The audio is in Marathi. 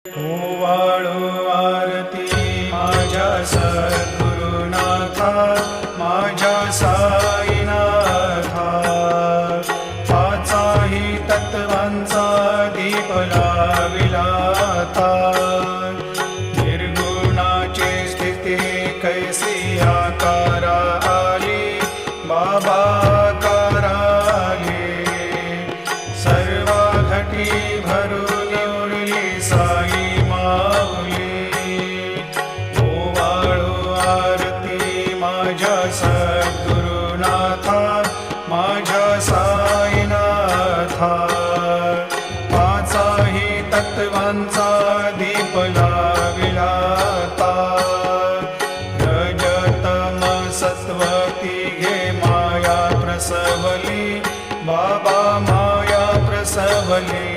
ओवाळो आरती माझ्या सद्गुरुनाथा, माझ्या साईनाथा. पाचाही तत्वांचा दीप लाविला आता. निर्गुणाची स्थिती कैसी आकारा आली, बाबा आकारा आली. सर्व घटी भरून उरली साई माऊली. ओवाळो आरती माझ्या सद्गुरुनाथा, माझ्या साईनाथा. पाचाही तत्वांचा दीप लाविला आता. रजतम सत्व तिघे माया प्रसवली, बाबा माया प्रसवली.